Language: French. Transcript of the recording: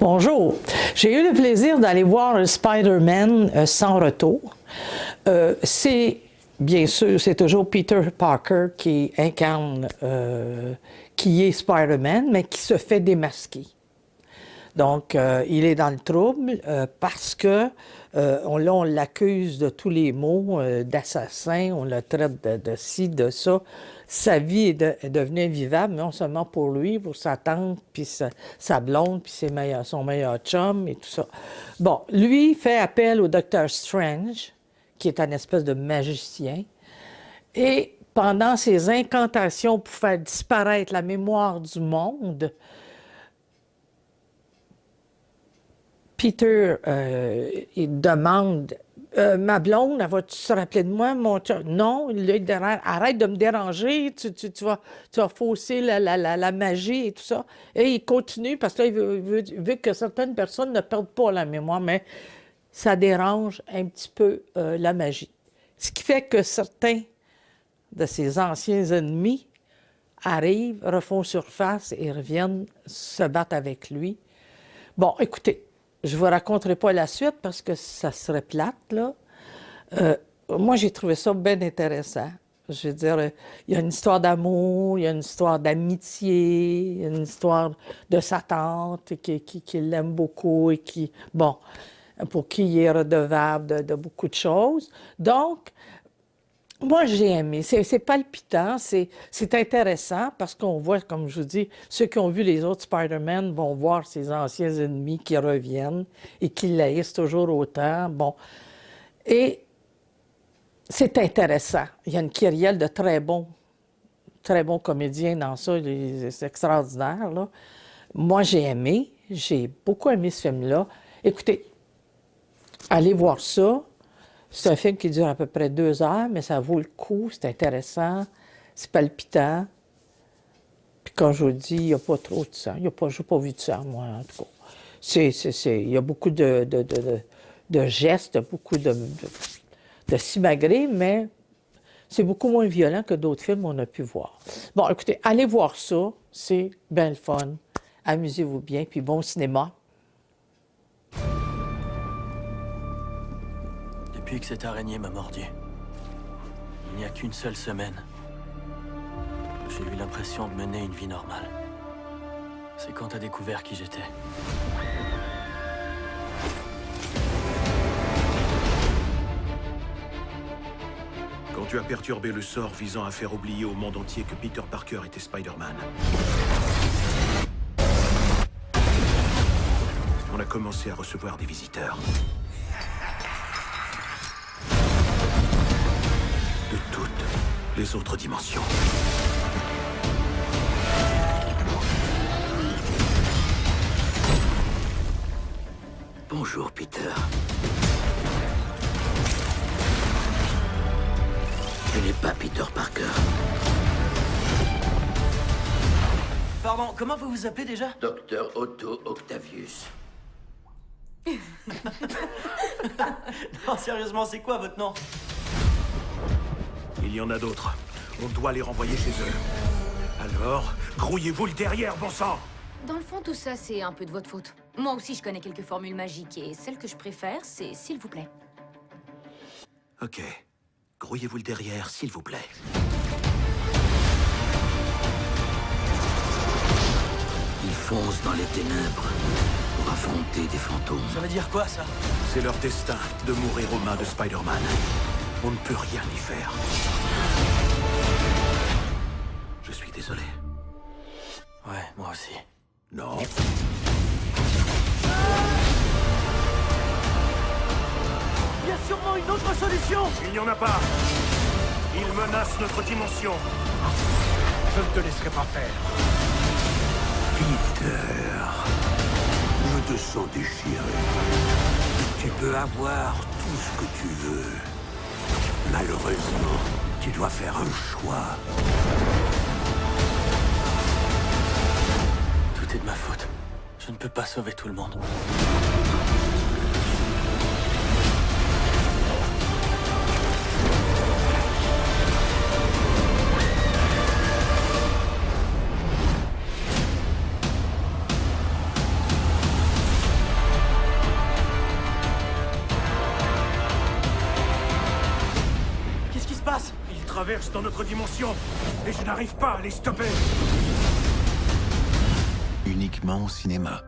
Bonjour. J'ai eu le plaisir d'aller voir Spider-Man sans retour. Bien sûr, c'est toujours Peter Parker qui incarne, qui est Spider-Man, mais qui se fait démasquer. Donc, il est dans le trouble parce que on l'accuse de tous les maux, d'assassin, on le traite de ci, de ça. Sa vie est devenue invivable, non seulement pour lui, pour sa tante, puis sa blonde, puis son meilleur chum et tout ça. Bon, lui fait appel au Docteur Strange, qui est un espèce de magicien, et pendant ses incantations pour faire disparaître la mémoire du monde, Peter, il demande ma blonde, elle va-tu se rappeler de moi, mon chum? Non, il dit arrête de me déranger, tu vas fausser la magie et tout ça. Et il continue parce que là, il veut que certaines personnes ne perdent pas la mémoire, mais ça dérange un petit peu la magie. Ce qui fait que certains de ses anciens ennemis arrivent, refont surface et reviennent se battre avec lui. Bon, écoutez, je ne vous raconterai pas la suite parce que ça serait plate, là. Moi, j'ai trouvé ça bien intéressant. Je veux dire, il y a une histoire d'amour, il y a une histoire d'amitié, il y a une histoire de sa tante qui l'aime beaucoup et pour qui il est redevable de beaucoup de choses. Donc, moi, j'ai aimé. C'est palpitant, c'est intéressant parce qu'on voit, comme je vous dis, ceux qui ont vu les autres Spider-Man vont voir ses anciens ennemis qui reviennent et qui l'haïssent toujours autant. Bon. Et c'est intéressant. Il y a une kyrielle de très bons comédiens dans ça. C'est extraordinaire, là. Moi, j'ai aimé. J'ai beaucoup aimé ce film-là. Écoutez, allez voir ça. C'est un film qui dure à peu près 2 heures, mais ça vaut le coup, c'est intéressant, c'est palpitant. Puis quand je vous le dis, il n'y a pas trop de sang. Je n'ai pas vu de sang, moi, en tout cas. Il y a beaucoup de gestes, beaucoup de simagrées, mais c'est beaucoup moins violent que d'autres films qu'on a pu voir. Bon, écoutez, allez voir ça, c'est bien le fun. Amusez-vous bien, puis bon cinéma. Depuis que cette araignée m'a mordu, il n'y a qu'une seule semaine, j'ai eu l'impression de mener une vie normale. C'est quand t'as découvert qui j'étais. Quand tu as perturbé le sort visant à faire oublier au monde entier que Peter Parker était Spider-Man, on a commencé à recevoir des visiteurs. De toutes les autres dimensions. Bonjour, Peter. Je n'ai pas Peter Parker. Pardon, comment vous vous appelez déjà? Docteur Otto Octavius. Non, sérieusement, c'est quoi votre nom? Il y en a d'autres. On doit les renvoyer chez eux. Alors, grouillez-vous le derrière, bon sang! Dans le fond, tout ça, c'est un peu de votre faute. Moi aussi, je connais quelques formules magiques, et celle que je préfère, c'est « s'il vous plaît ». Ok. Grouillez-vous le derrière, s'il vous plaît. Ils foncent dans les ténèbres pour affronter des fantômes. Ça veut dire quoi, ça? C'est leur destin de mourir aux mains de Spider-Man. On ne peut rien y faire. Je suis désolé. Ouais, moi aussi. Non. Il y a sûrement une autre solution! Il n'y en a pas. Ils menacent notre dimension. Je ne te laisserai pas faire. Peter, je te sens déchiré. Tu peux avoir tout ce que tu veux. Malheureusement, tu dois faire un choix. Tout est de ma faute. Je ne peux pas sauver tout le monde. passe? Ils traversent dans notre dimension, et je n'arrive pas à les stopper. Uniquement au cinéma.